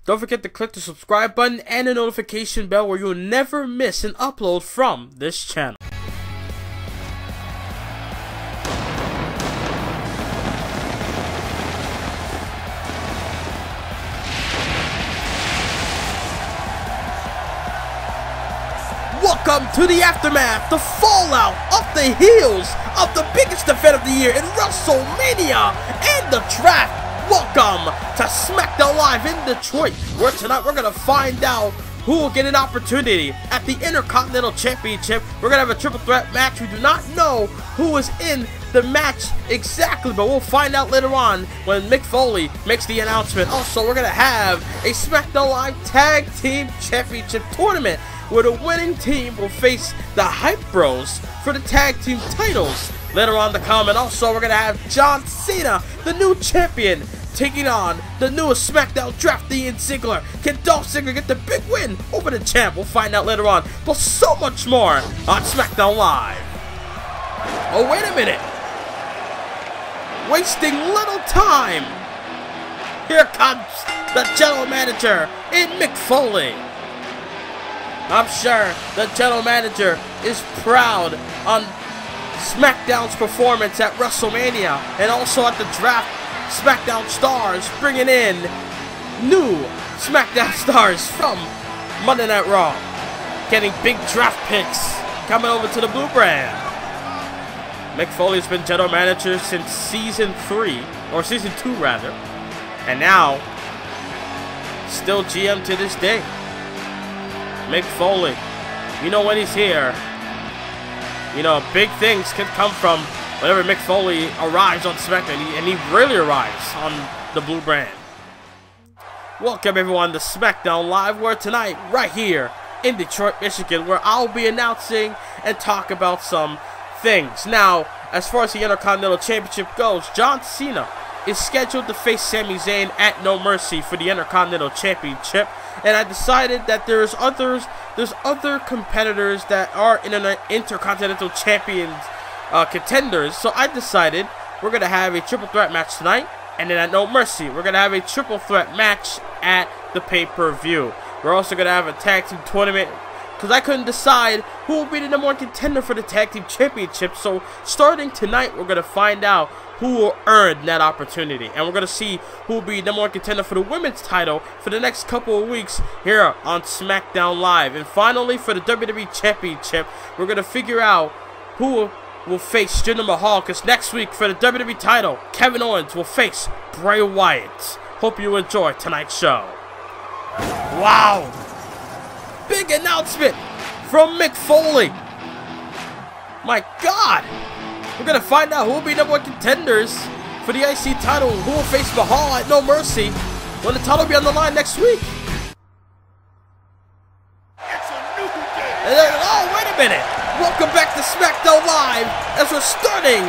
Don't forget to click the subscribe button and the notification bell where you'll never miss an upload from this channel. Welcome to the aftermath, the fallout of the heels of the biggest event of the year in WrestleMania and the draft. Welcome to SmackDown Live in Detroit, where tonight we're going to find out who will get an opportunity at the Intercontinental Championship. We're going to have a triple threat match. We do not know who is in the match exactly, but we'll find out later on when Mick Foley makes the announcement. Also, we're going to have a SmackDown Live Tag Team Championship tournament, where the winning team will face the Hype Bros for the tag team titles later on to come. And also, we're going to have John Cena, the new champion, taking on the newest SmackDown draftee in Ziggler. Can Dolph Ziggler get the big win over the champ? We'll find out later on. But so much more on SmackDown Live. Oh, wait a minute. Wasting little time. Here comes the general manager in Mick Foley. I'm sure the general manager is proud on SmackDown's performance at WrestleMania and also at the draft. SmackDown stars bringing in new SmackDown stars from Monday Night Raw, getting big draft picks coming over to the blue brand. Mick Foley's been general manager since season 3, or season 2 rather, and now still GM to this day. Mick Foley, you know, when he's here, you know, big things can come from whenever Mick Foley arrives on SmackDown, and he rarely arrives on the blue brand. Welcome everyone to SmackDown Live, where tonight, right here in Detroit, Michigan, where I'll be announcing and talk about some things. Now, as far as the Intercontinental Championship goes, John Cena is scheduled to face Sami Zayn at No Mercy for the Intercontinental Championship, and I decided that there's other competitors that are in an Intercontinental Champions contenders, so I decided we're going to have a triple threat match tonight, and then at No Mercy, we're going to have a triple threat match at the pay-per-view. We're also going to have a tag team tournament, because I couldn't decide who will be the #1 contender for the tag team championship, so starting tonight, we're going to find out who will earn that opportunity, and we're going to see who will be #1 contender for the women's title for the next couple of weeks here on SmackDown Live. And finally, for the WWE Championship, we're going to figure out who will face Jinder Mahal, because next week for the WWE title, Kevin Owens will face Bray Wyatt. Hope you enjoy tonight's show. Wow! Big announcement from Mick Foley. My God! We're going to find out who will be #1 contenders for the IC title, who will face Mahal at No Mercy when the title will be on the line next week. It's a new day. And then, oh, wait a minute. Welcome back to SmackDown Live as we're starting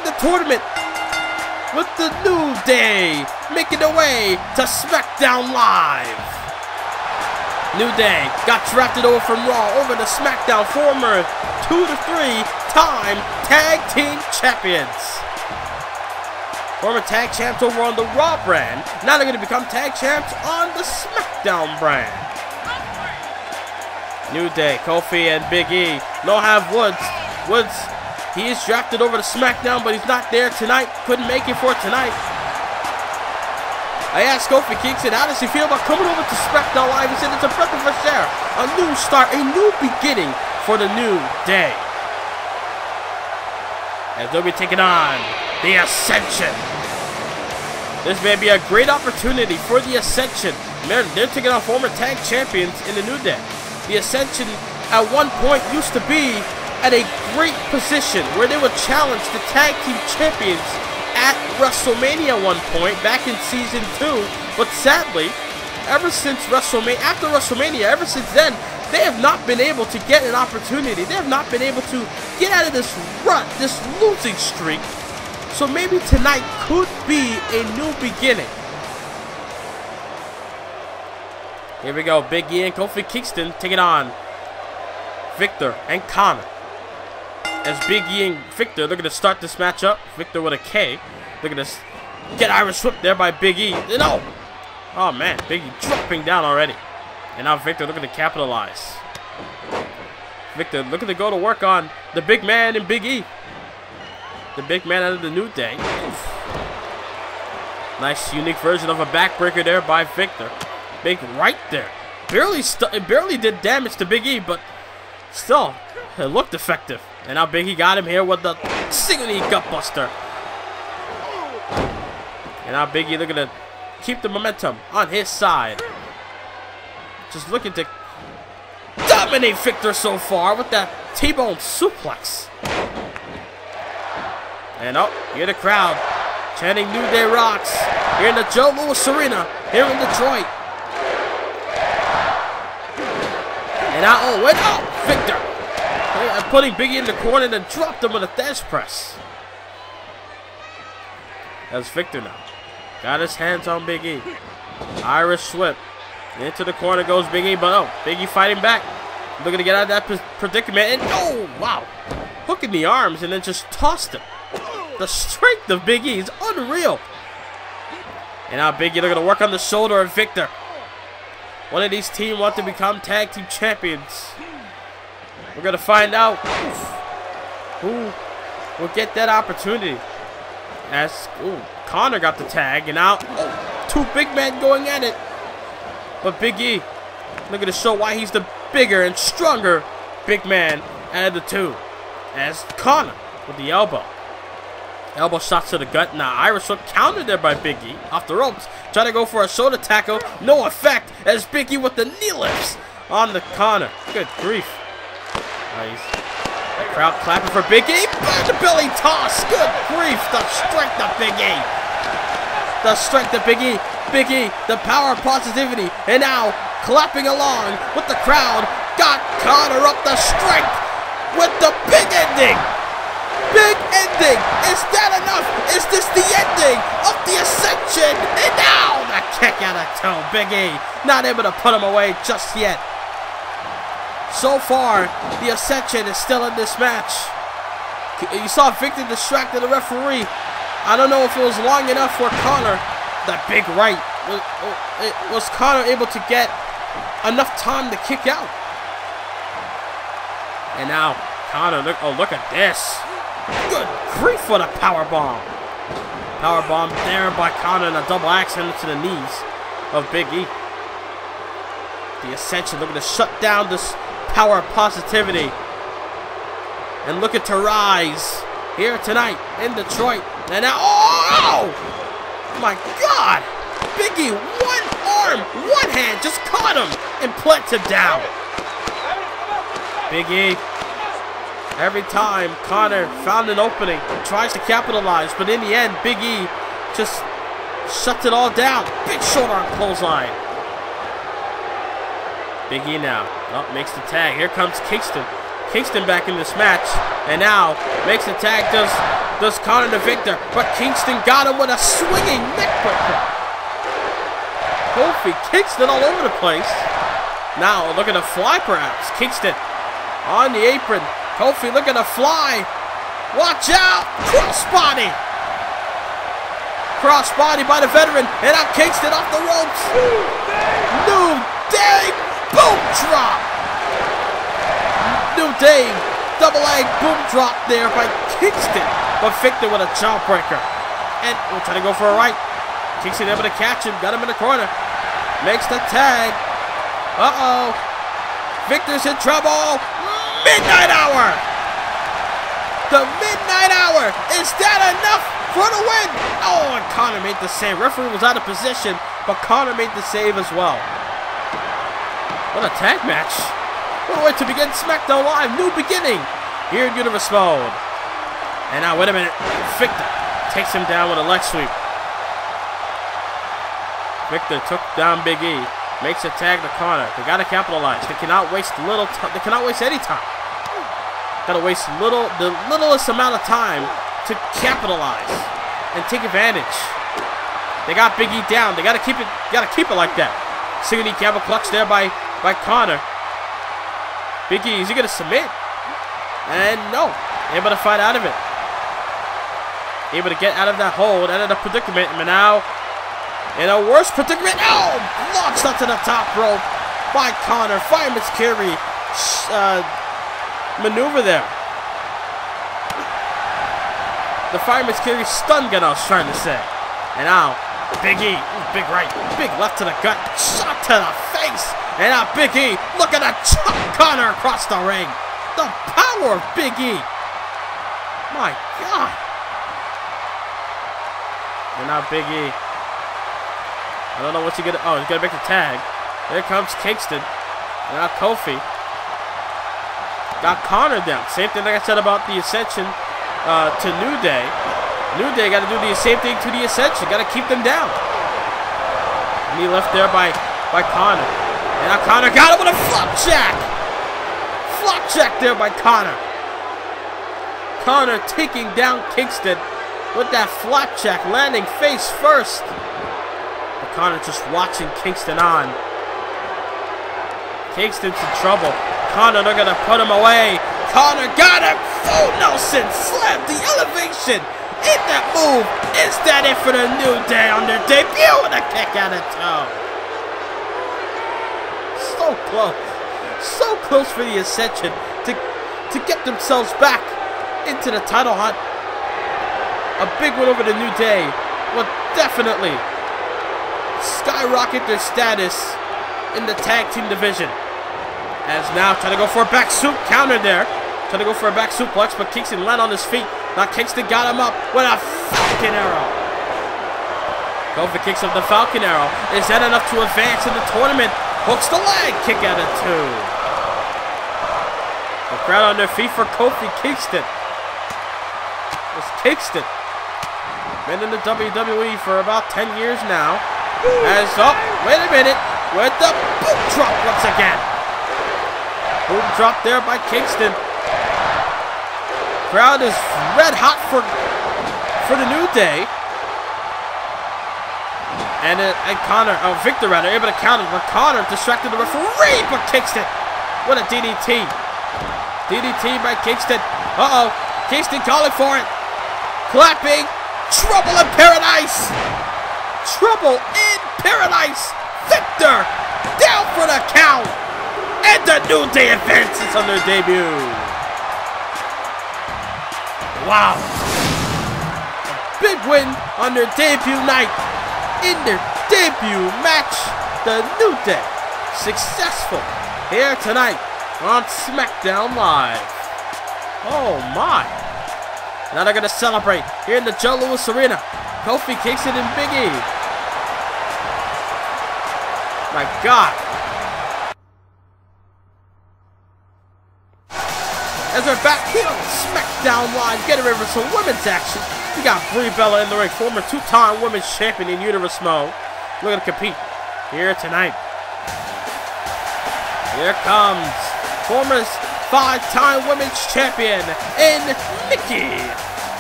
the tournament with the New Day making their way to SmackDown Live. New Day got drafted over from Raw over to SmackDown, former 2 to 3 time tag team champions. Former tag champs over on the Raw brand, now they're going to become tag champs on the SmackDown brand. New Day, Kofi and Big E. No have Woods. Woods, he is drafted over to SmackDown, but he's not there tonight. Couldn't make it for tonight. I asked Kofi Kingston, how does he feel about coming over to SmackDown Live? He said it's a breath of fresh air, a new start, a new beginning for the New Day. As they'll be taking on the Ascension. This may be a great opportunity for the Ascension. They're taking on former tag champions in the New Day. The Ascension at one point used to be at a great position where they would challenge the tag team champions at WrestleMania one point back in season 2, but sadly, ever since WrestleMania, ever since then, they have not been able to get an opportunity. They have not been able to get out of this rut, this losing streak. So maybe tonight could be a new beginning. Here we go, Big E and Kofi Kingston taking on Victor and Connor. As Big E and Victor, they're going to start this matchup. Victor with a K. They're going to get Irish whip there by Big E. No! Oh man, Big E dropping down already. And now Victor looking to capitalize. Victor looking to go to work on the big man and Big E. The big man out of the New Day. Oof. Nice unique version of a backbreaker there by Victor. Big right there. Barely did damage to Big E, but still, it looked effective. And now Big E got him here with the single knee gutbuster. And now Big E looking to keep the momentum on his side. Just looking to dominate Victor so far with that T-bone suplex. And oh, hear the crowd chanting New Day rocks here in the Joe Louis Arena here in Detroit. And now, oh, wait, oh, Victor. Putting Big E in the corner and then dropped him with a dash press. That's Victor now. Got his hands on Big E. Irish whip. Into the corner goes Big E, but oh, Big E fighting back. Looking to get out of that predicament. And oh, wow. Hooking the arms and then just tossed him. The strength of Big E is unreal. And now Big E looking to work on the shoulder of Victor. One of these teams want to become tag team champions. We're going to find out who will get that opportunity. As Connor got the tag, and now two big men going at it. But Big E looking to show why he's the bigger and stronger big man out of the two. As Connor with the elbow. Elbow shots to the gut. Now Irish whip countered there by Big E off the ropes. Trying to go for a shoulder tackle. No effect as Big E with the knee lifts on the Connor. Good grief. Nice. The crowd clapping for Big E. The belly toss. Good grief. The strength of Big E. The strength of Big E. Big E, the power of positivity. And now clapping along with the crowd. Got Connor up the strength with the big ending. Big ending. Is that enough? Is this the ending of the Ascension? And now the kick out of toe. Big E not able to put him away just yet. So far, the Ascension is still in this match. You saw Victor distracted the referee. I don't know if it was long enough for Connor. That big right. Was Connor able to get enough time to kick out? And now, Connor, look at this. Good grief for the powerbomb. Powerbomb there by Connor and a double axe into the knees of Big E. The Ascension looking to shut down this power of positivity. And looking to rise here tonight in Detroit. And now, oh my God! Big E, one arm, one hand, just caught him and planted down. Big E, every time Connor found an opening, tries to capitalize, but in the end, Big E just shuts it all down. Big short arm clothesline. Big E now, makes the tag. Here comes Kingston. Kingston back in this match, and now makes the tag, does Connor to Victor, but Kingston got him with a swinging neckbreaker. Kofi Kingston all over the place. Now looking to fly perhaps. Kingston on the apron. Kofi looking to fly. Watch out! Crossbody. Crossbody by the veteran, and now Kingston off the ropes. New Day boom drop. New Day double leg boom drop there by Kingston, but Victor with a jawbreaker. And we'll try to go for a right. Kingston able to catch him, got him in the corner. Makes the tag. Uh-oh. Victor's in trouble. Midnight Hour. The Midnight Hour. Is that enough for the win? Oh, and Connor made the save. Referee was out of position, but Connor made the save as well. What a tag match. What a way to begin SmackDown Live. New beginning here in Universe Mode. And now, wait a minute. Victor takes him down with a leg sweep. Victor took down Big E. Makes a tag to Connor. They gotta capitalize. They cannot waste They cannot waste any time. Gotta waste the littlest amount of time to capitalize and take advantage. They got Big E down. They gotta keep it like that. Single knee cable clutch there by Connor. Big E, is he gonna submit? And no, able to fight out of it. Able to get out of that hold, out of the predicament. And now in a worse predicament. Oh, launched onto the top rope by Connor. Fireman's carry maneuver there. The fireman's carry stun gun, I was trying to say. And now, Big E, big right, big left to the gut, shot to the face. And now Big E looking to chop Connor across the ring. The power of Big E. My God. And now Big E. I don't know what's he gonna. Oh, he's gonna make the tag. There comes Kingston. And now Kofi. Got Connor down. Same thing like I said about the Ascension to New Day. New Day got to do the same thing to the Ascension. Got to keep them down. Knee left there by Connor. And now Connor got him with a flapjack. Flapjack there by Connor. Connor taking down Kingston with that flapjack, landing face first. But Connor just watching Kingston on. Kingston's in trouble. Connor, they're going to put him away. Connor got him. Full Nelson slammed the elevation. In that move. Is that it for the New Day on their debut? And a kick out of toe. So close. So close for the Ascension to get themselves back into the title hunt. A big win over the New Day will definitely skyrocket their status in the tag team division. As now trying to go for a back soup counter there. Trying to go for a back suplex, but Kingston landed on his feet. Now Kingston got him up with a Falcon Arrow. Kofi kicks up the Falcon Arrow. Is that enough to advance in the tournament? Hooks the leg. Kick out of two. The crowd on their feet for Kofi Kingston. It's Kingston. Been in the WWE for about 10 years now. As, oh, wait a minute. With the boot drop once again. Boot drop there by Kingston. Crowd is red hot for the New Day. And Connor, Victor rather, able to counter, but Connor distracted the referee, but Kingston with a DDT. DDT by Kingston. Uh-oh. Kingston calling for it. Clapping. Trouble in Paradise. Trouble in Paradise. Victor down for the count. And the New Day advances on their debut. Wow. A big win on their debut night. In their debut match, the New Day successful here tonight on SmackDown Live. Oh my. Now they're going to celebrate here in the Joe Louis Arena. Kofi Kingston and Big E. My God. As we're back here on SmackDown Live, getting ready for some women's action. We got Brie Bella in the ring, former two-time women's champion in Universe Mode. Looking to compete here tonight. Here comes former five-time women's champion in Mickie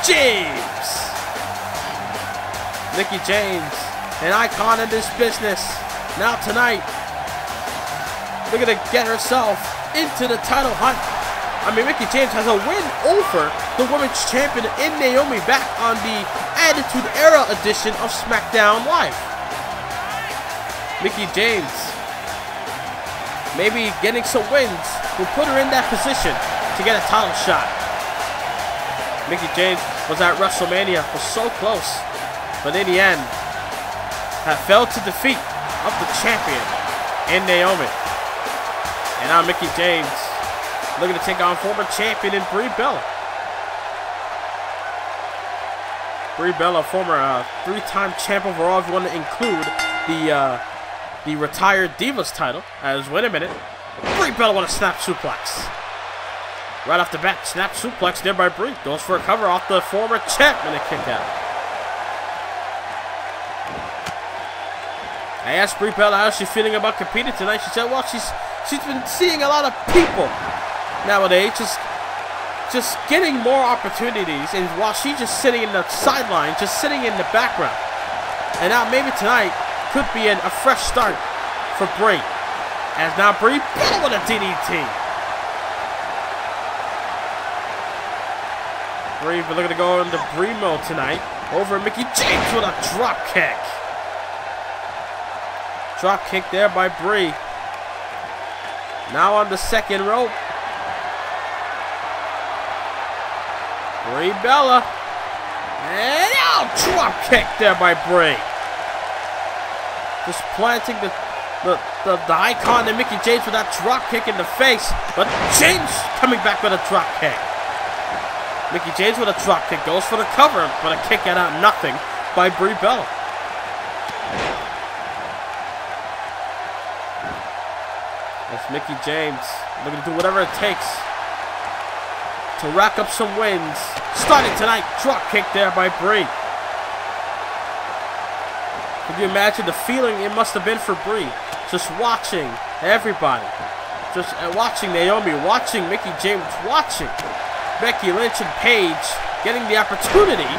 James. Mickie James, an icon in this business. Now tonight, looking to get herself into the title hunt. I mean, Mickie James has a win over the women's champion in Naomi back on the Attitude Era edition of SmackDown Live. Mickie James, maybe getting some wins, will put her in that position to get a title shot. Mickie James was at WrestleMania, was so close, but in the end, fell to defeat of the champion in Naomi. And now Mickie James looking to take on former champion in Brie Bella. Brie Bella, former three-time champ overall, if you want to include the retired Divas title. As, wait a minute, Brie Bella with a snap suplex. Right off the bat, snap suplex there by Brie. Goes for a cover off the former champ and a kick out. I asked Brie Bella how she's feeling about competing tonight. She said, well, she's been seeing a lot of people nowadays, just getting more opportunities, and while she's just sitting in the sideline, just sitting in the background. And now maybe tonight could be a fresh start for Brie. As now Brie Bella with a DDT. Brie looking to go into Brie mode tonight over Mickie James with a drop kick. Drop kick there by Brie. Now on the second rope. Brie Bella. And now drop kick there by Brie. Just planting the icon and Mickie James with that drop kick in the face. But James coming back with a drop kick. Mickie James with a drop kick goes for the cover, but a kick out of nothing by Brie Bella. That's Mickie James looking to do whatever it takes to rack up some wins. Starting tonight, drop kick there by Brie. Can you imagine the feeling it must have been for Brie? Just watching everybody. Just watching Naomi, watching Mickie James, watching Becky Lynch and Paige getting the opportunity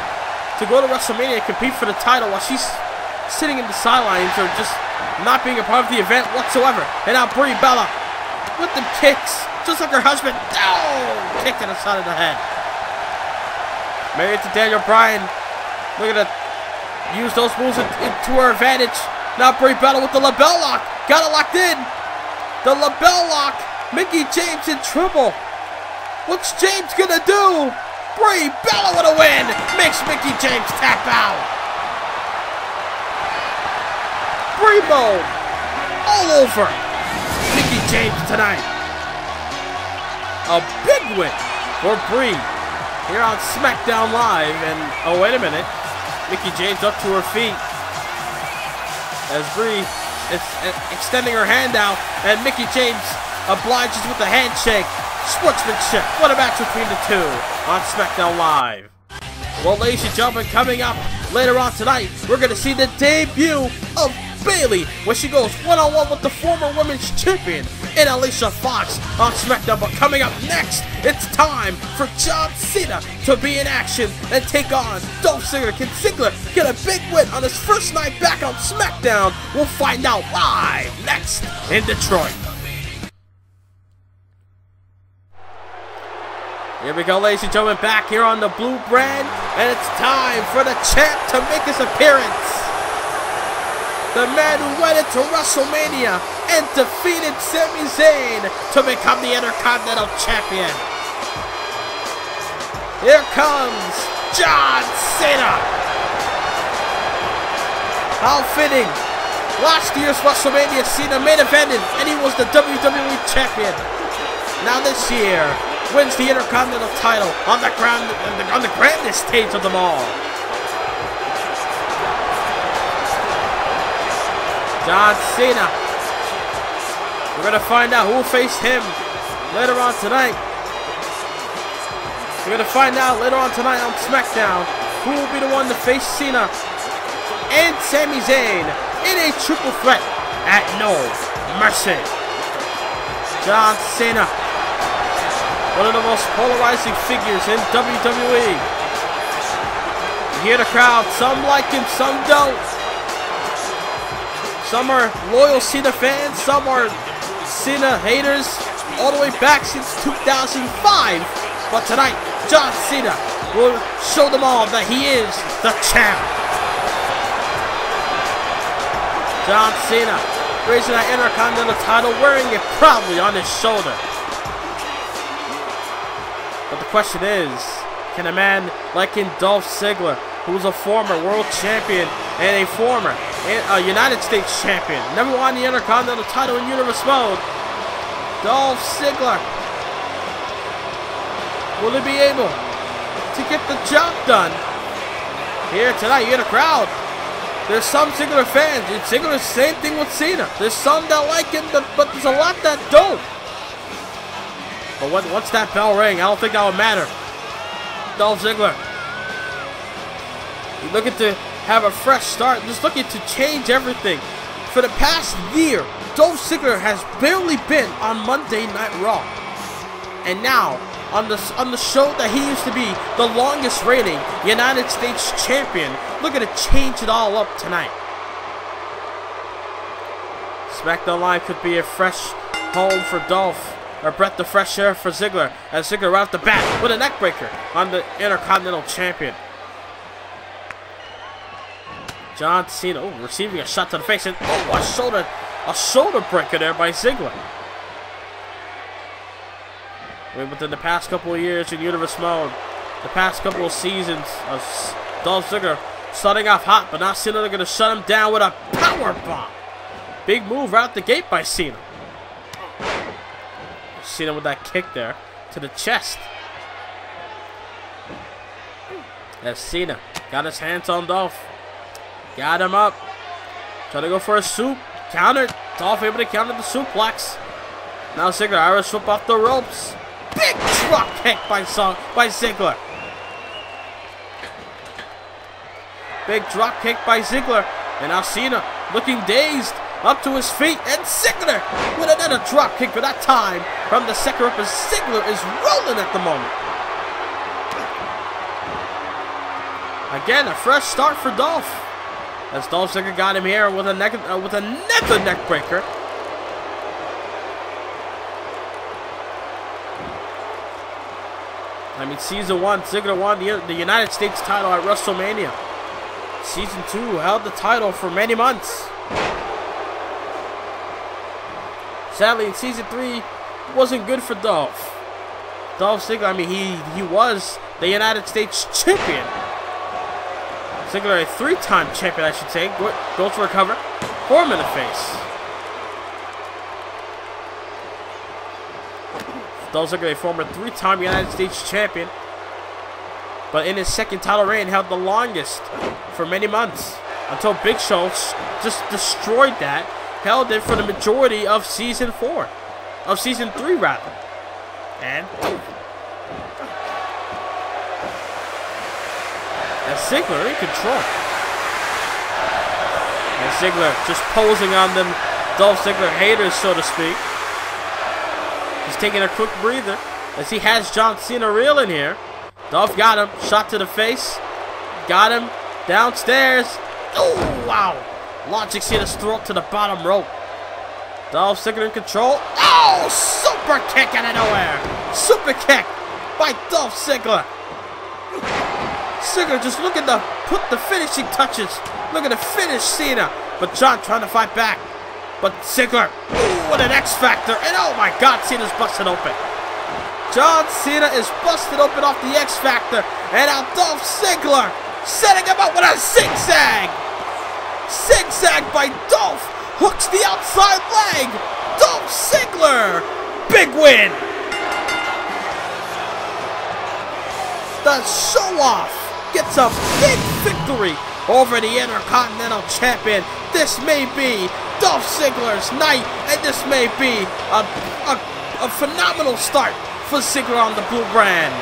to go to WrestleMania and compete for the title while she's sitting in the sidelines or just not being a part of the event whatsoever. And now Brie Bella with the kicks, just like her husband. Oh! Kick to the side of the head. Married to Daniel Bryan. Look at that. Use those moves to her advantage. Now Brie Bella with the label lock. Got it locked in. The label lock. Mickie James in trouble. What's James gonna do? Brie Bella with a win. Makes Mickie James tap out. Brie mode all over Mickie James tonight. A big win for Brie here on SmackDown Live. And oh, wait a minute. Mickie James up to her feet as Brie is extending her hand out, and Mickie James obliges with a handshake. Sportsmanship. What a match between the two on SmackDown Live. Well, ladies and gentlemen, coming up later on tonight, we're going to see the debut of Bayley when she goes one-on-one with the former women's champion in Alicia Fox on SmackDown. But coming up next, it's time for John Cena to be in action and take on Dolph Ziggler. Can Ziggler get a big win on his first night back on SmackDown? We'll find out live next in Detroit. Here we go, ladies and gentlemen, back here on the blue brand, and it's time for the champ to make his appearance. The man who went into WrestleMania and defeated Sami Zayn to become the Intercontinental Champion. Here comes John Cena. How fitting. Last year's WrestleMania, Cena main evented, and he was the WWE Champion. Now this year, wins the Intercontinental title on the grandest stage of them all. John Cena. We're going to find out who will face him later on tonight. We're going to find out later on tonight on SmackDown who will be the one to face Cena and Sami Zayn in a triple threat at No Mercy. John Cena, one of the most polarizing figures in WWE. You hear the crowd, some like him, some don't. Some are loyal Cena fans, some are Cena haters, all the way back since 2005. But tonight, John Cena will show them all that he is the champ. John Cena raising that Intercontinental title, wearing it proudly on his shoulder. But the question is, can a man like Dolph Ziggler, who's a former world champion and a former United States champion, never won the Intercontinental title in Universe mode, Dolph Ziggler, will he be able to get the job done? Here tonight, you hear the crowd. There's some Ziggler fans. Ziggler's the same thing with Cena. There's some that like him, but there's a lot that don't. But once that bell rang, I don't think that would matter. Dolph Ziggler, he's looking to have a fresh start, just looking to change everything. For the past year, Dolph Ziggler has barely been on Monday Night Raw. And now, on the show that he used to be the longest reigning United States champion, looking to change it all up tonight. SmackDown Live could be a fresh home for Dolph, or breath of fresh air for Ziggler, as Ziggler right off the bat with a neckbreaker on the Intercontinental Champion. John Cena, receiving a shot to the face, and a shoulder breaker there by Ziggler. Within the past couple of years in Universe Mode, the past couple of seasons of Dolph Ziggler starting off hot, but now Cena are going to shut him down with a power bomb. Big move out the gate by Cena. Cena with that kick there to the chest. As Cena got his hands on Dolph. Got him up. Trying to go for a soup. Countered. Dolph able to counter the suplex. Now Ziggler, Irish whip off the ropes. Big drop kick by Ziggler. Big drop kick by Ziggler. And now Cena looking dazed. Up to his feet. And Ziggler with another drop kick, but that time from the second rope as Ziggler is rolling at the moment. Again, a fresh start for Dolph. As Dolph Ziggler got him here with another neck breaker. I mean, Season 1, Ziggler won the United States title at WrestleMania. Season 2 held the title for many months. Sadly, in Season 3, wasn't good for Dolph. Dolph Ziggler, I mean, he was the United States champion. Ziggler, a 3-time champion, I should say. Goes for a cover. For him in the face. Dolph Ziggler, a former 3-time United States champion. But in his second title reign, held the longest for many months. Until Big Show just destroyed that. Held it for the majority of Season 4. Of Season 3, rather. And Ziggler in control. And Ziggler just posing on them Dolph Ziggler haters, so to speak. He's taking a quick breather as he has John Cena reeling here. Dolph got him. Shot to the face. Got him. Downstairs. Oh, wow. Launching Cena's throat to the bottom rope. Dolph Ziggler in control. Oh, super kick out of nowhere. Super kick by Dolph Ziggler. Ziggler just looking to put the finishing touches. Looking to finish Cena. But John trying to fight back. But Ziggler, ooh, with an X Factor. And oh my God, Cena's busted open. John Cena is busted open off the X Factor. And now Dolph Ziggler setting him up with a zigzag. Zigzag by Dolph. Hooks the outside leg. Dolph Ziggler. Big win. The show-off gets a big victory over the Intercontinental Champion. This may be Dolph Ziggler's night, and this may be a phenomenal start for Ziggler on the blue brand.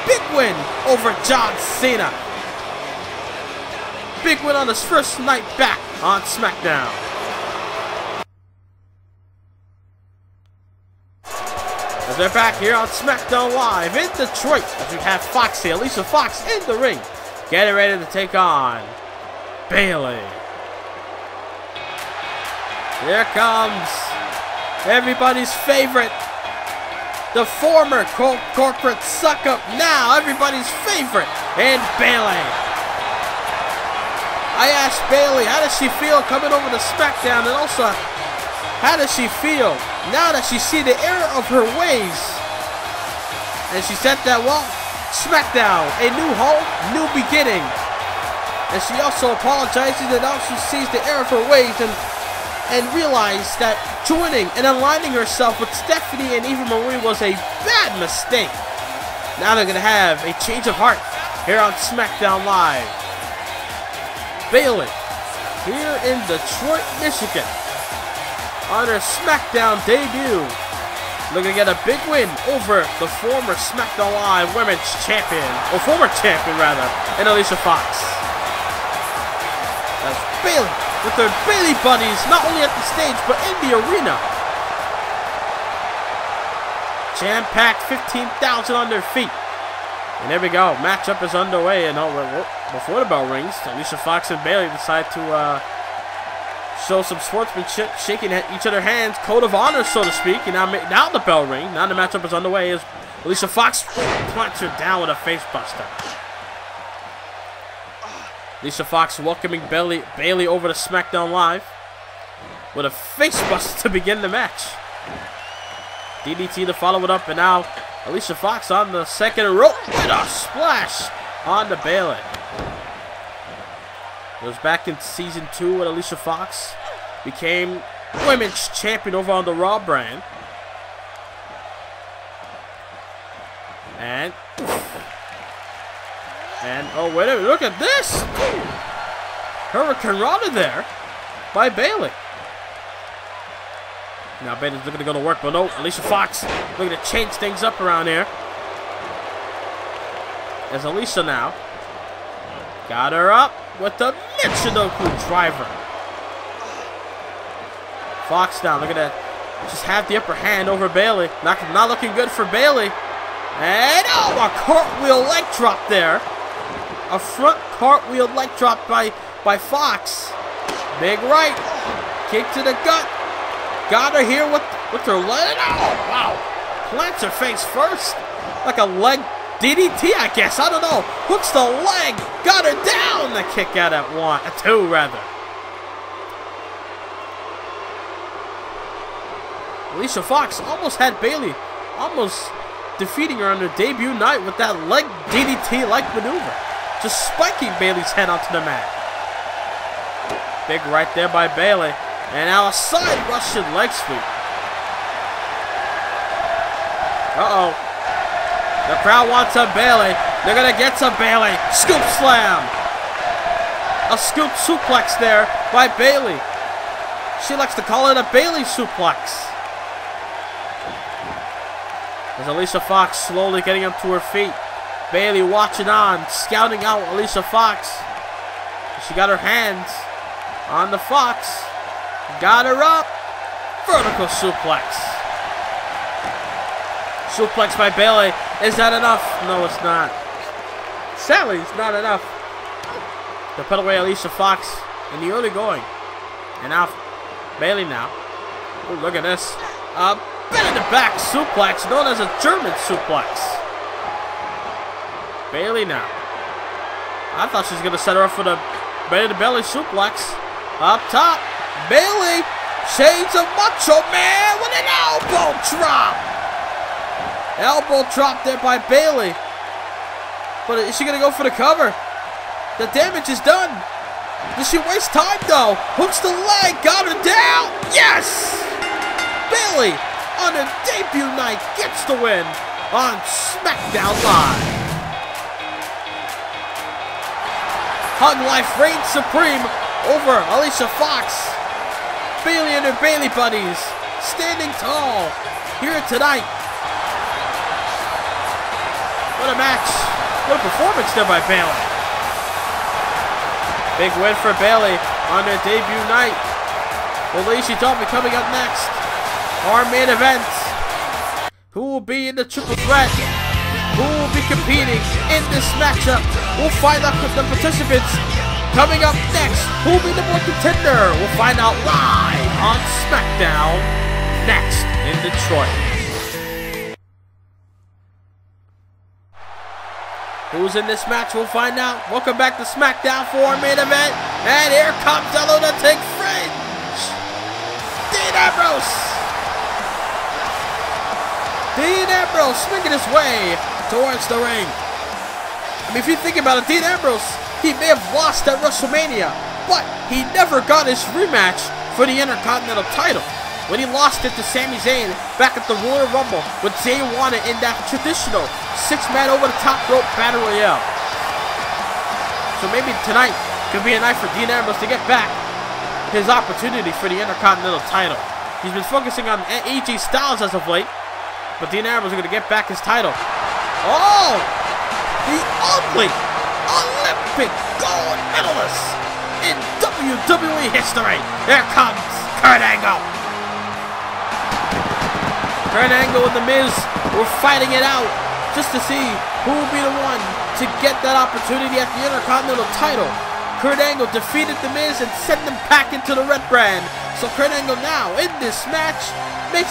Big win over John Cena. Big win on his first night back on SmackDown. As they're back here on SmackDown Live in Detroit, as we have Foxy, Alicia Fox in the ring, getting ready to take on Bayley. Here comes everybody's favorite, the former corporate suck-up, now everybody's favorite, and Bayley. I asked Bayley, how does she feel coming over to SmackDown, and also, how does she feel now that she see the error of her ways? And she said that, well, SmackDown, a new home, new beginning. And she also apologizes and also sees the error of her ways and realized that joining and aligning herself with Stephanie and Eva Marie was a bad mistake. Now they're going to have a change of heart here on SmackDown Live. Bayley, here in Detroit, Michigan, on her SmackDown debut, looking to get a big win over the former SmackDown Live Women's Champion, or former champion rather, and Alicia Fox. That's Bayley with her Bayley buddies, not only at the stage but in the arena. Jam-packed 15,000 on their feet. And there we go, matchup is underway, and before the bell rings, Alicia Fox and Bayley decide to show some sportsmanship, shaking each other's hands, code of honor, so to speak. And now the bell ring, now the matchup is underway, as Alicia Fox punches her down with a face buster. Alicia Fox welcoming Bayley over to SmackDown Live with a face buster to begin the match. DDT to follow it up, and now Alicia Fox on the second rope with a splash on to Bayley. It was back in season 2 when Alicia Fox became Women's Champion over on the Raw brand. And oh, wait a minute, look at this! Hurricane Rana there by Bayley. Now Bayley's looking to go to work, but no, Alicia Fox looking to change things up around here. There's Alicia now. Got her up with the Michinoku driver. Fox down, looking to just have the upper hand over Bayley. Not looking good for Bayley. And oh, a cartwheel leg drop there. A front cartwheel leg drop by Fox. Big right. Kick to the gut. Got her here with her leg. Oh, wow. Plants her face first. Like a leg DDT, I guess. I don't know. Hooks the leg. Got her down. The kick out at 2, rather. Alicia Fox almost had Bayley almost defeating her on her debut night with that leg DDT-like maneuver. Just spiking Bayley's head onto the mat. Big right there by Bayley. And now a side Russian leg sweep. Uh-oh. The crowd wants some Bayley. They're going to get some Bayley. Scoop slam. A scoop suplex there by Bayley. She likes to call it a Bayley suplex. As Alicia Fox slowly getting up to her feet. Bayley watching on, scouting out Alicia Fox. She got her hands on the Fox. Got her up. Vertical suplex. Suplex by Bayley. Is that enough? No, it's not. Sadly, it's not enough. To put away Alicia Fox in the early going. And now, Bayley now. Ooh, look at this. Bend in the back suplex, known as a German suplex. Bayley now. I thought she was going to set her up for the bend in the belly suplex. Up top. Bayley. Shades of Macho Man with an elbow drop. Elbow drop there by Bayley. But is she going to go for the cover? The damage is done. Does she waste time though? Hooks the leg. Got her down. Yes. Bayley on her debut night gets the win on SmackDown Live. Hug Life reigns supreme over Alicia Fox. Bayley and her Bayley buddies standing tall here tonight. What a match. What a performance there by Bayley. Big win for Bayley on their debut night. Well, Alicia Dolby coming up next. Our main event. Who will be in the triple threat? Who will be competing in this matchup? We'll find out the participants coming up next. Who will be the one contender? We'll find out live on SmackDown next in Detroit. Who's in this match? We'll find out. Welcome back to SmackDown for our main event. And here comes the Lunatic Fringe. Dean Ambrose. Dean Ambrose swinging his way towards the ring. I mean, if you think about it, Dean Ambrose, he may have lost at WrestleMania, but he never got his rematch for the Intercontinental title when he lost it to Sami Zayn back at the Royal Rumble when Zayn won it in that traditional 6-man over the top rope battle royale. So maybe tonight could be a night for Dean Ambrose to get back his opportunity for the Intercontinental title. He's been focusing on AJ Styles as of late, but Dean Ambrose is going to get back his title. Oh! The only Olympic gold medalist in WWE history. Here comes Kurt Angle. Kurt Angle and The Miz were fighting it out just to see who will be the one to get that opportunity at the Intercontinental title. Kurt Angle defeated The Miz and sent them back into the red brand. So Kurt Angle now in this match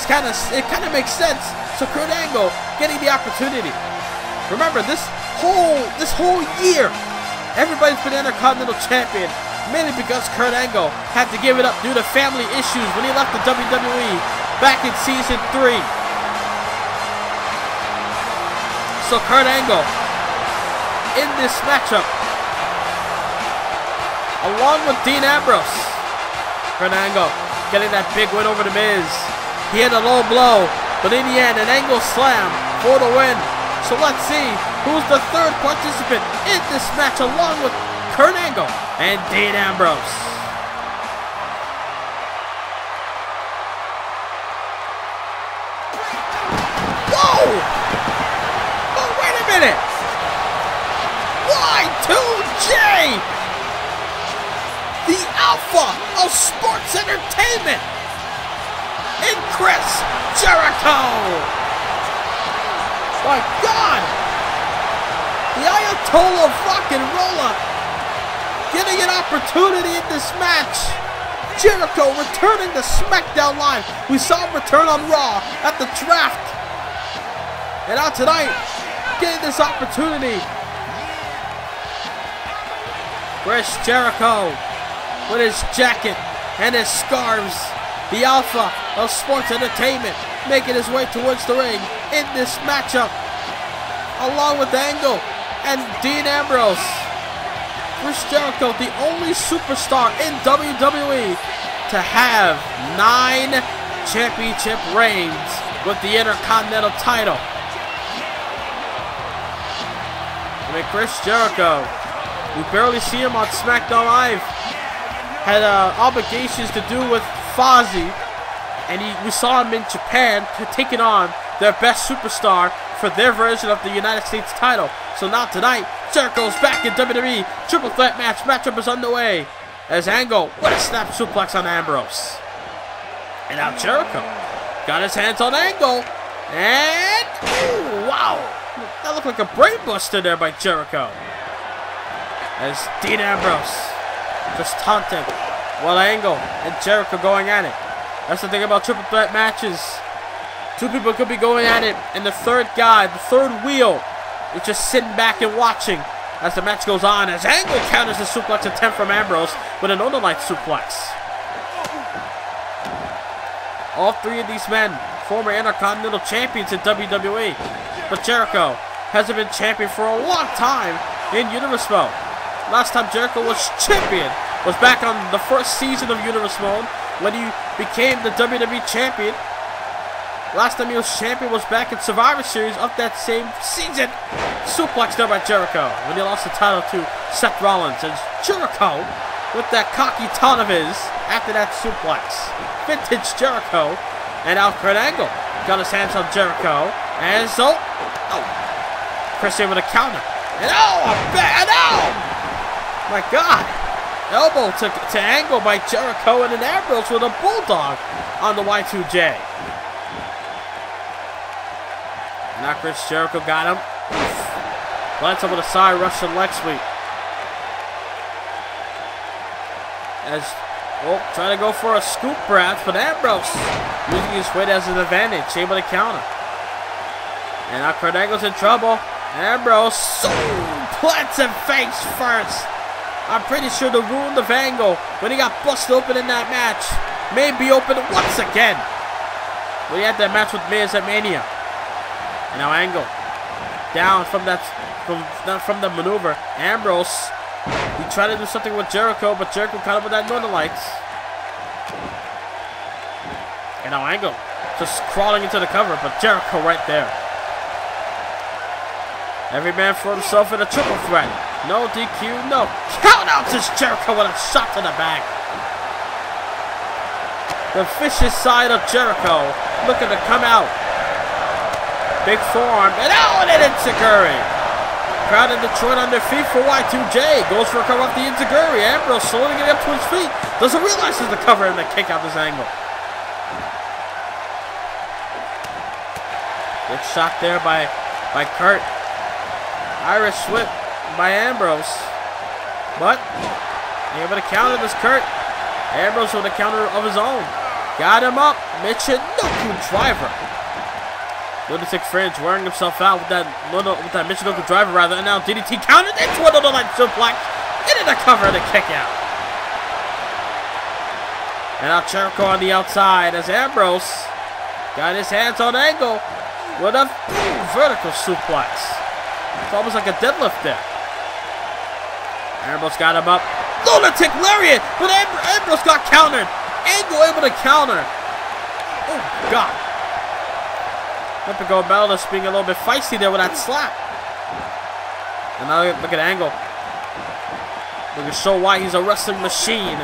kind of makes sense. So Kurt Angle getting the opportunity. Remember, this whole year Everybody's been Intercontinental Champion, mainly because Kurt Angle had to give it up due to family issues when he left the WWE back in Season 3. So Kurt Angle, in this matchup, along with Dean Ambrose, Kurt Angle getting that big win over The Miz. He had a low blow, but in the end, an Angle slam for the win. So let's see who's the third participant in this match along with Kurt Angle and Dean Ambrose. Whoa! Oh, wait a minute! Y2J! The alpha of sports entertainment! In Chris Jericho! My God! The Ayatollah of rock and roller getting an opportunity in this match. Jericho returning to SmackDown Live. We saw him return on Raw at the draft. And now tonight, getting this opportunity. Chris Jericho with his jacket and his scarves. The alpha of sports entertainment making his way towards the ring in this matchup, along with Angle and Dean Ambrose. Chris Jericho, the only superstar in WWE to have 9 championship reigns with the Intercontinental title. I mean, Chris Jericho, we barely see him on SmackDown Live. Had obligations to do with Fozzy, and we saw him in Japan taking on their best superstar for their version of the United States title. So now tonight, Jericho's back in WWE. Triple threat match. Matchup is underway as Angle with a snap suplex on Ambrose. And now Jericho got his hands on Angle. And, ooh, wow. That looked like a brain buster there by Jericho. As Dean Ambrose just taunting while Angle and Jericho going at it. That's the thing about triple threat matches. Two people could be going at it, and the third guy, the third wheel, is just sitting back and watching as the match goes on. As Angle counters the suplex attempt from Ambrose with an Northern suplex. All three of these men, former Intercontinental champions in WWE. But Jericho hasn't been champion for a long time in Universe Mode. Last time Jericho was champion was back on the first season of Universe Mode when he became the WWE champion. Last time he was champion was back in Survivor Series of that same season. Suplex there by Jericho when he lost the title to Seth Rollins. And Jericho, with that cocky taunt of his after that suplex. Vintage Jericho. And now Kurt Angle got his hands on Jericho. And so, Chris able to counter. And my God. Elbow to Angle by Jericho, and an Ambrose with a bulldog on the Y2J. Now Chris Jericho got him. Lands him with a side Russian leg sweep. As, trying to go for a scoop perhaps, but Ambrose using his weight as an advantage, able to counter. And now Kurt Angle's in trouble. Ambrose plants him face first. I'm pretty sure the wound of Angle when he got busted open in that match may be open once again. We had that match with Miz at Mania. And now Angle down from that from the maneuver. Ambrose, he tried to do something with Jericho, but Jericho caught up with that Northern Lights. And now Angle just crawling into the cover, but Jericho right there. Every man for himself in a triple threat. No DQ, no count out to Jericho with a shot to the back. The vicious side of Jericho looking to come out. Big forearm, and an enziguri. Crowd in Detroit on their feet for Y2J. Goes for a cover off the enziguri. Ambrose slowly getting up to his feet. Doesn't realize there's the cover and the kick out this angle. Good shot there by Kurt. Irish whip by Ambrose. But able to counter this Kurt. Ambrose with a counter of his own. Got him up. Michinoku driver. Lunatic Fringe wearing himself out with that Michinoku driver rather, and now DDT countered into a Northern Light suplex into the cover of the kick out. And now Jericho on the outside as Ambrose got his hands on Angle with a vertical suplex. It's almost like a deadlift there. Ambrose got him up. Lunatic Lariat! But Ambrose got countered. Angle able to counter. Oh, God. Olympico Mellis being a little bit feisty there with that slap. And now look at Angle. Look to show why he's a wrestling machine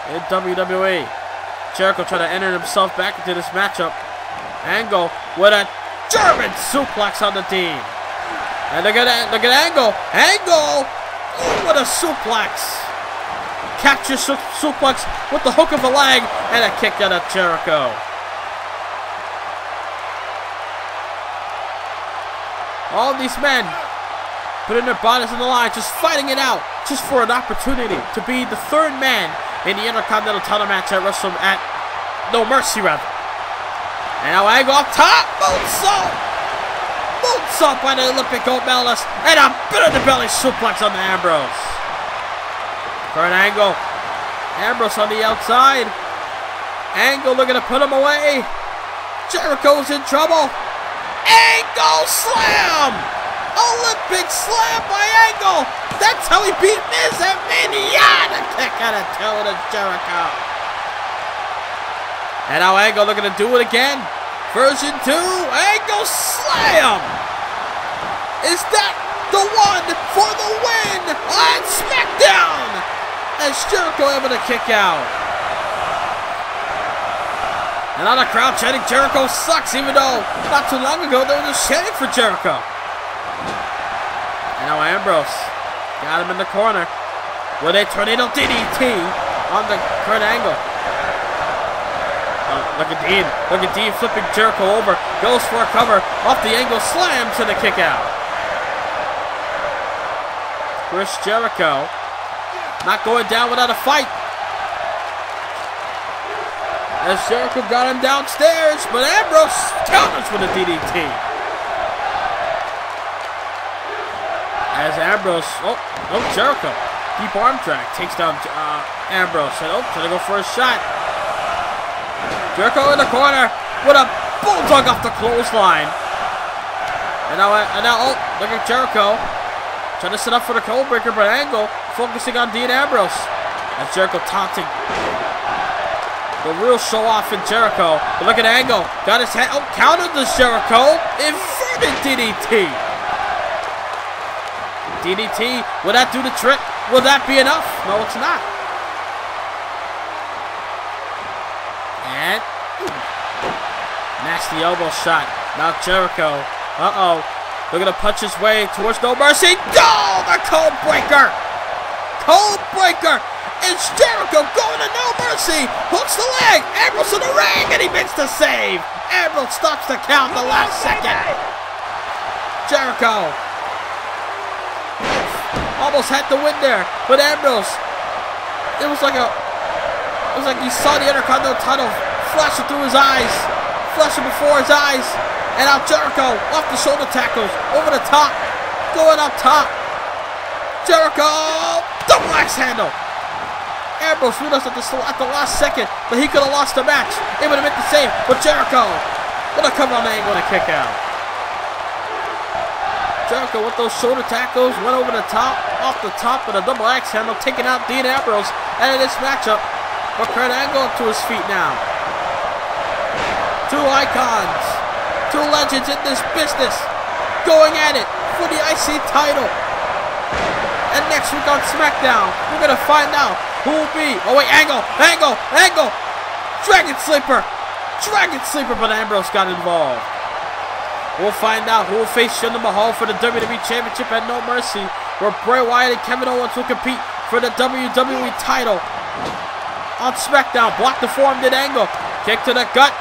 in WWE. Jericho trying to enter himself back into this matchup. Angle with a German suplex on the team. And look at Angle. Angle! Ooh, what a suplex. Capture suplex with the hook of a leg and a kick out of Jericho. All these men putting their bodies on the line, just fighting it out, just for an opportunity to be the third man in the Intercontinental title match at No Mercy, rather. And now Angle up top, moonsault by the Olympic Gold Medalist, and a bit of the belly suplex on the Ambrose. Current Angle, Ambrose on the outside. Angle looking to put him away. Jericho's in trouble. Angle slam! Olympic slam by Angle! That's how he beat Miz at Mania! The kick out of toe to Jericho. And now Angle looking to do it again. Version 2, Angle slam! Is that the one for the win on SmackDown? As Jericho able to kick out. And now the crowd chanting Jericho sucks, even though not too long ago they were just chanting for Jericho. And now Ambrose got him in the corner with a tornado DDT on the Kurt Angle. Look at Dean. Look at Dean flipping Jericho over. Goes for a cover. Off the Angle, slams to the kick out. Chris Jericho not going down without a fight. As Jericho got him downstairs, but Ambrose counters with a DDT. As Ambrose, Jericho, deep arm drag, takes down Ambrose. And trying to go for a shot. Jericho in the corner with a bulldog off the clothesline. And now, look at Jericho trying to set up for the cold breaker, but Angle focusing on Dean Ambrose. As Jericho taunting. The real show off in Jericho. But look at Angle. Got his head. Countered this Jericho. Inverted DDT. DDT. Will that do the trick? Will that be enough? No, it's not. And nasty elbow shot. Now Jericho. Looking to punch his way towards No Mercy. Oh, the cold breaker. Cold breaker. It's Jericho going to No Mercy. Hooks the leg. Ambrose in the ring, and he makes the save. Ambrose stops the count the last second. Jericho almost had the win there, but Ambrose, it was like he saw the Intercontinental title flashing through his eyes, flashing before his eyes, and now Jericho off the shoulder tackles, over the top, going up top. Jericho, double axe handle. Ambrose realized at the last second that he could have lost the match. Able to make the save, but Jericho with a cover on the Angle and a kick out. Jericho with those shoulder tackles went over the top, off the top with a double axe handle, taking out Dean Ambrose out of this matchup. But Kurt Angle up to his feet now. Two icons, two legends in this business, going at it for the IC title. And next week on SmackDown, we're gonna find out who will be. Oh wait, Angle. Dragon Sleeper, but Ambrose got involved. We'll find out who will face Jinder Mahal for the WWE Championship at No Mercy, where Bray Wyatt and Kevin Owens will compete for the WWE title. On SmackDown, blocked the forearm, did Angle. Kick to the gut.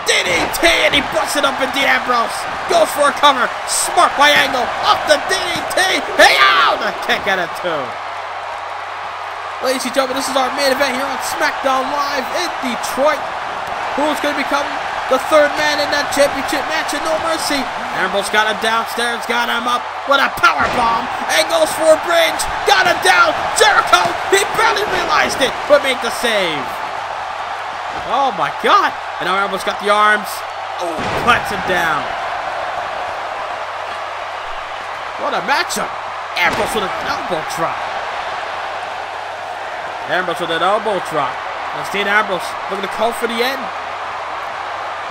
DDT, and he busted up in Dean Ambrose. Goes for a cover. Smart by Angle. Up the DDT. Hey, ow! The kick out of two. Ladies and gentlemen, this is our main event here on SmackDown Live in Detroit. Who's going to become The third man in that championship match and no mercy. Ambrose got him downstairs, got him up with a power bomb. And goes for a bridge. Got him down. Jericho, he barely realized it, but made the save. Oh my God. And now Ambrose got the arms. Oh, puts him down. What a matchup. Ambrose with an elbow drop. Ambrose with an elbow drop. Let's see Ambrose looking to call for the end.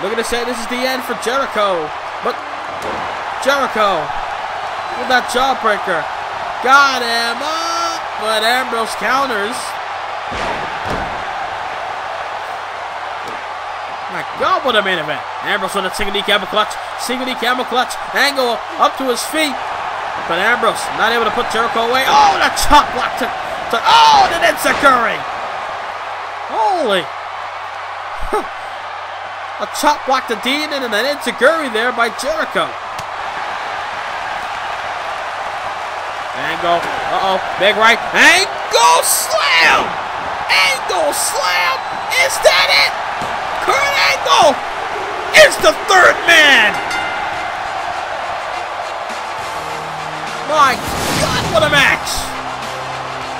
Looking to say this is the end for Jericho. But Jericho with that jawbreaker. Got him up. But Ambrose counters. My God, what a main event. Ambrose with a single knee camel clutch. Single knee camel clutch. Angle up to his feet. But Ambrose not able to put Jericho away. Oh, the chop block to oh, the enziguri. Holy. A chop block to Dean and an enziguri there by Jericho. Angle. Uh-oh. Big right. Angle slam. Angle slam. Is that it? Kurt Angle is the third man. My God, what a match.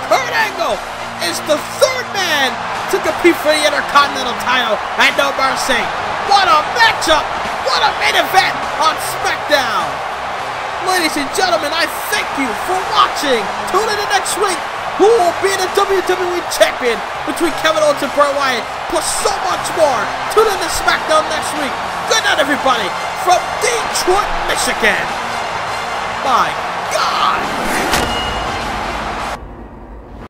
Kurt Angle is the third man to compete for the Intercontinental title at No Mercy. What a matchup. What a main event on SmackDown. Ladies and gentlemen, I thank you for watching. Tune in next week. Who will be the WWE Champion between Kevin Owens and Bray Wyatt, plus so much more. Tune in to SmackDown next week. Good night, everybody, from Detroit, Michigan. Bye.